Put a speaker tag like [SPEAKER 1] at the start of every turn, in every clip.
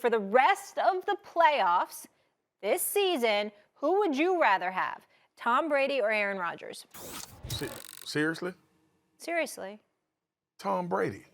[SPEAKER 1] For the rest of the playoffs this season, who would you rather have, Tom Brady or Aaron Rodgers?
[SPEAKER 2] Seriously?
[SPEAKER 1] Seriously.
[SPEAKER 2] Tom Brady.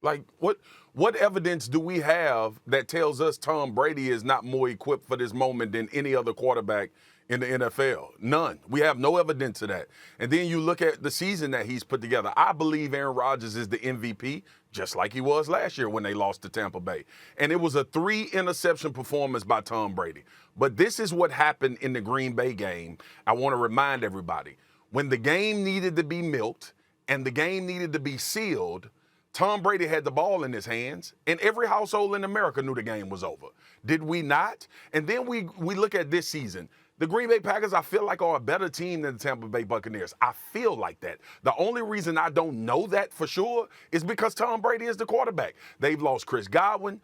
[SPEAKER 2] Like, what evidence do we have that tells us Tom Brady is not more equipped for this moment than any other quarterback in the NFL? None. We have no evidence of that. And then you look at the season that he's put together. I believe Aaron Rodgers is the MVP, just like he was last year when they lost to Tampa Bay. And it was a 3-interception performance by Tom Brady. But this is what happened in the Green Bay game. I want to remind everybody. When the game needed to be milked and the game needed to be sealed, Tom Brady had the ball in his hands, and every household in America knew the game was over. Did we not? And then we look at this season. The Green Bay Packers, I feel like, are a better team than the Tampa Bay Buccaneers. I feel like that. The only reason I don't know that for sure is because Tom Brady is the quarterback. They've lost Chris Godwin.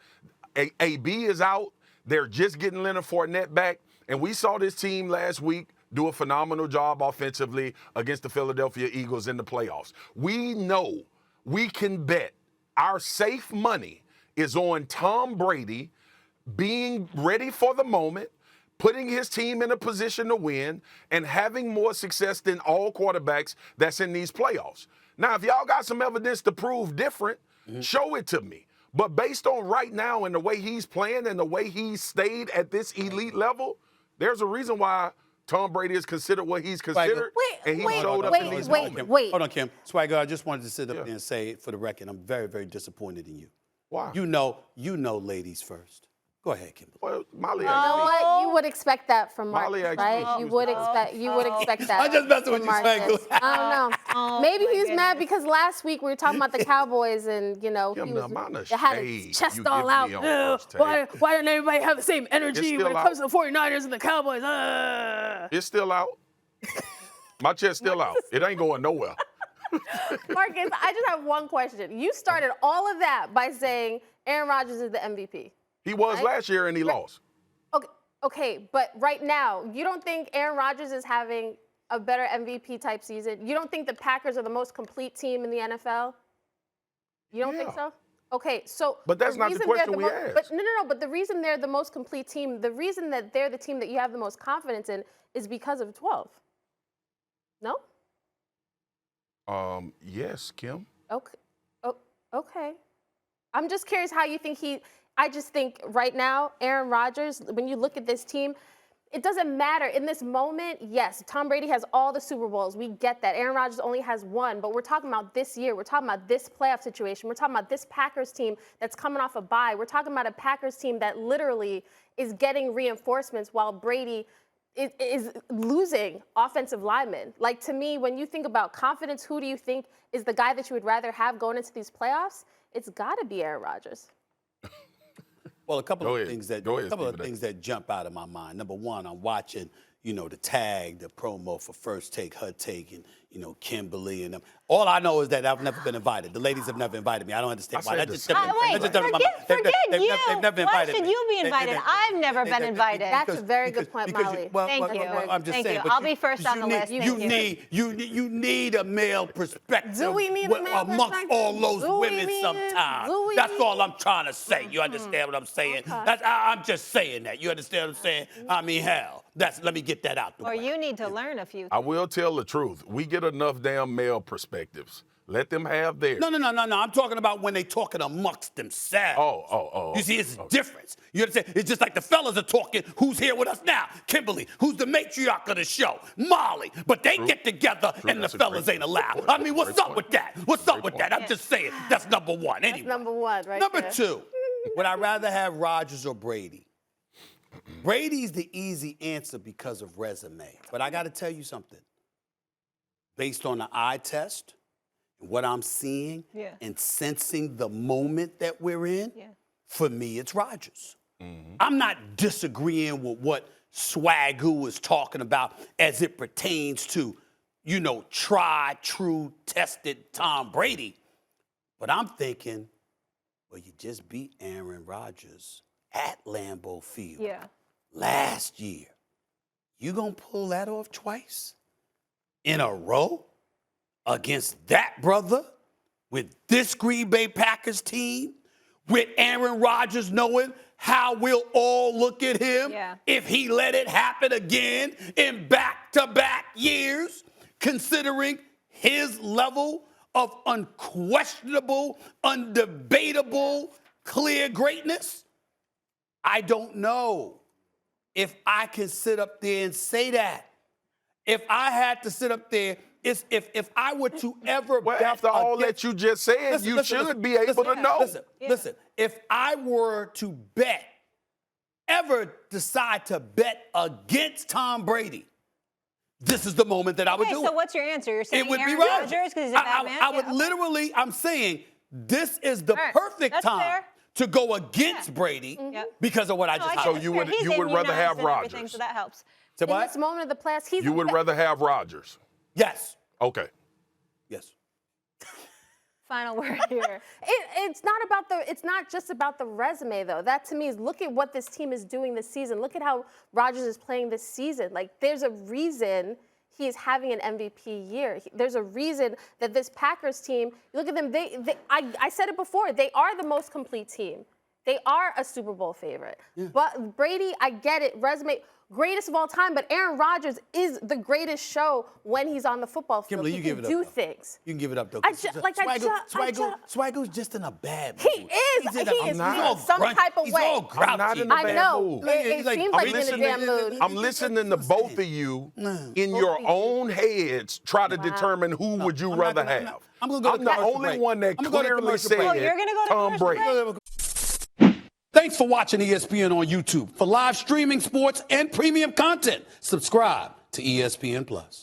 [SPEAKER 2] AB is out. They're just getting Leonard Fournette back. And we saw this team last week do a phenomenal job offensively against the Philadelphia Eagles in the playoffs. We know we can bet our safe money is on Tom Brady being ready for the moment, putting his team in a position to win, and having more success than all quarterbacks that's in these playoffs. Now, if y'all got some evidence to prove different, show it to me. But based on right now and the way he's playing and the way he's stayed at this elite level, there's a reason why Tom Brady is considered what he's considered, and he showed up in these moments.
[SPEAKER 3] Hold on, Kim. Swagger, I just wanted to sit up there and say, for the record, I'm very, very disappointed in you.
[SPEAKER 2] Why?
[SPEAKER 3] You know ladies first. Go ahead, Kimberly.
[SPEAKER 2] Well, Molly
[SPEAKER 4] You know what? You would expect that from Marcus, right? You would expect that.
[SPEAKER 3] I'm just messing with you, Swagger.
[SPEAKER 4] I don't know. Maybe he's mad because last week we were talking about the Cowboys and, you know,
[SPEAKER 2] Kim,
[SPEAKER 4] he had his chest all out.
[SPEAKER 1] Why doesn't everybody have the same energy when it comes to the 49ers and the Cowboys?
[SPEAKER 2] It's still out. My chest's still out. It ain't going nowhere.
[SPEAKER 4] Marcus, I just have one question. You started all of that by saying Aaron Rodgers is the MVP.
[SPEAKER 2] He was last year and he lost.
[SPEAKER 4] Okay, but right now, you don't think Aaron Rodgers is having a better MVP type season? You don't think the Packers are the most complete team in the NFL? You don't think so? Okay, so
[SPEAKER 2] but that's not the question we asked.
[SPEAKER 4] But no. But the reason they're the most complete team, the reason that they're the team that you have the most confidence in, is because of 12. No?
[SPEAKER 2] Yes, Kim.
[SPEAKER 4] Okay. Okay. I'm just curious how you think I just think right now, Aaron Rodgers, when you look at this team, it doesn't matter. In this moment, yes, Tom Brady has all the Super Bowls. We get that. Aaron Rodgers only has one, but we're talking about this year. We're talking about this playoff situation. We're talking about this Packers team that's coming off a bye. We're talking about a Packers team that literally is getting reinforcements while Brady is losing offensive linemen. Like, to me, when you think about confidence, who do you think is the guy that you would rather have going into these playoffs? It's got to be Aaron Rodgers.
[SPEAKER 3] Well, a couple of things that jump out of my mind. Number one, I'm watching, the tag, the promo for First Take, Her Take, and, Kimberly and them. All I know is that I've never been invited. The ladies have never invited me. I don't understand why.
[SPEAKER 1] Forget you. Why should you be invited? I've never been invited.
[SPEAKER 4] That's a very good point, Molly.
[SPEAKER 1] Thank you.
[SPEAKER 3] I'm just saying.
[SPEAKER 1] I'll be first on the list.
[SPEAKER 3] You need a male perspective.
[SPEAKER 4] Do we need a male
[SPEAKER 3] amongst
[SPEAKER 4] perspective?
[SPEAKER 3] all those women sometimes? That's all I'm trying to say. You understand what I'm saying? I'm just saying that. You understand what I'm saying? I mean, hell. Let me get that out the way.
[SPEAKER 1] Or you need to learn a few things.
[SPEAKER 2] I will tell the truth. We get enough damn male perspectives. Let them have theirs.
[SPEAKER 3] No. I'm talking about when they talking amongst themselves.
[SPEAKER 2] Oh.
[SPEAKER 3] You see, it's a difference. You understand? It's just like the fellas are talking. Who's here with us now? Kimberly, who's the matriarch of the show? Molly. But they get together and the fellas ain't allowed. I mean, what's up with that? What's up with that? I'm just saying. That's number one. Anyway.
[SPEAKER 4] That's number one, right
[SPEAKER 3] Number
[SPEAKER 4] there.
[SPEAKER 3] two, would I rather have Rodgers or Brady? Brady's the easy answer because of resume. But I got to tell you something. Based on the eye test, what I'm seeing and sensing the moment that we're in, for me, it's Rodgers. I'm not disagreeing with what Swagoo was talking about as it pertains to, tried, true, tested Tom Brady. But I'm thinking, well, you just beat Aaron Rodgers at Lambeau Field last year. You gonna pull that off twice in a row against that brother with this Green Bay Packers team with Aaron Rodgers knowing how we'll all look at him if he let it happen again in back-to-back years, considering his level of unquestionable, undebatable, clear greatness? I don't know if I can sit up there and say that. If I had to sit up there, if I were to ever
[SPEAKER 2] Well,
[SPEAKER 3] bet
[SPEAKER 2] after all
[SPEAKER 3] against,
[SPEAKER 2] that you just said, you should be able to know.
[SPEAKER 3] Listen, if I were to ever decide to bet against Tom Brady, this is the moment that I would do it.
[SPEAKER 1] So what's your answer? You're saying
[SPEAKER 3] It would
[SPEAKER 1] Aaron
[SPEAKER 3] be Rodgers.
[SPEAKER 1] Rodgers because he's a bad man?
[SPEAKER 3] I would literally, I'm saying this is the perfect
[SPEAKER 1] That's
[SPEAKER 3] time
[SPEAKER 1] fair.
[SPEAKER 3] to go against Brady because of what I just
[SPEAKER 1] I
[SPEAKER 2] So
[SPEAKER 1] think
[SPEAKER 2] you
[SPEAKER 1] that's
[SPEAKER 2] would
[SPEAKER 1] fair. He's
[SPEAKER 2] rather have
[SPEAKER 1] immunized and everything,
[SPEAKER 2] Rodgers?
[SPEAKER 1] So that helps.
[SPEAKER 3] So
[SPEAKER 4] In
[SPEAKER 3] what?
[SPEAKER 4] this moment of the playoffs, he's
[SPEAKER 2] You would rather have Rodgers?
[SPEAKER 3] Yes.
[SPEAKER 2] Okay.
[SPEAKER 3] Yes.
[SPEAKER 1] Final word here.
[SPEAKER 4] It's not just about the resume though. That to me is look at what this team is doing this season. Look at how Rodgers is playing this season. Like there's a reason he is having an MVP year. There's a reason that this Packers team, you look at them, I said it before, they are the most complete team. They are a Super Bowl favorite. But Brady, I get it, resume, greatest of all time, but Aaron Rodgers is the greatest show when he's on the football field.
[SPEAKER 3] Kimberly,
[SPEAKER 4] he
[SPEAKER 3] you
[SPEAKER 4] can
[SPEAKER 3] give it up,
[SPEAKER 4] do
[SPEAKER 3] though.
[SPEAKER 4] things.
[SPEAKER 3] You can give it up, though. Swaggo's just in a bad mood.
[SPEAKER 4] He is. He is
[SPEAKER 2] not.
[SPEAKER 4] in some type of
[SPEAKER 3] He's
[SPEAKER 4] way.
[SPEAKER 3] all grouchy.
[SPEAKER 2] I'm not in a
[SPEAKER 4] I
[SPEAKER 2] bad
[SPEAKER 4] know.
[SPEAKER 2] mood.
[SPEAKER 4] It seems like he's in a damn mood.
[SPEAKER 2] I'm listening to both of you in your own heads try to determine who would you rather have.
[SPEAKER 3] I'm going to go to
[SPEAKER 2] the
[SPEAKER 3] commercial
[SPEAKER 2] only
[SPEAKER 3] break.
[SPEAKER 2] one that
[SPEAKER 3] I'm gonna go to
[SPEAKER 2] clearly
[SPEAKER 3] commercial break.
[SPEAKER 2] said
[SPEAKER 1] Oh, you're gonna go to
[SPEAKER 2] Tom
[SPEAKER 1] commercial
[SPEAKER 2] Brady.
[SPEAKER 3] Thanks for watching ESPN on YouTube. For live streaming, sports, and premium content, subscribe to ESPN+.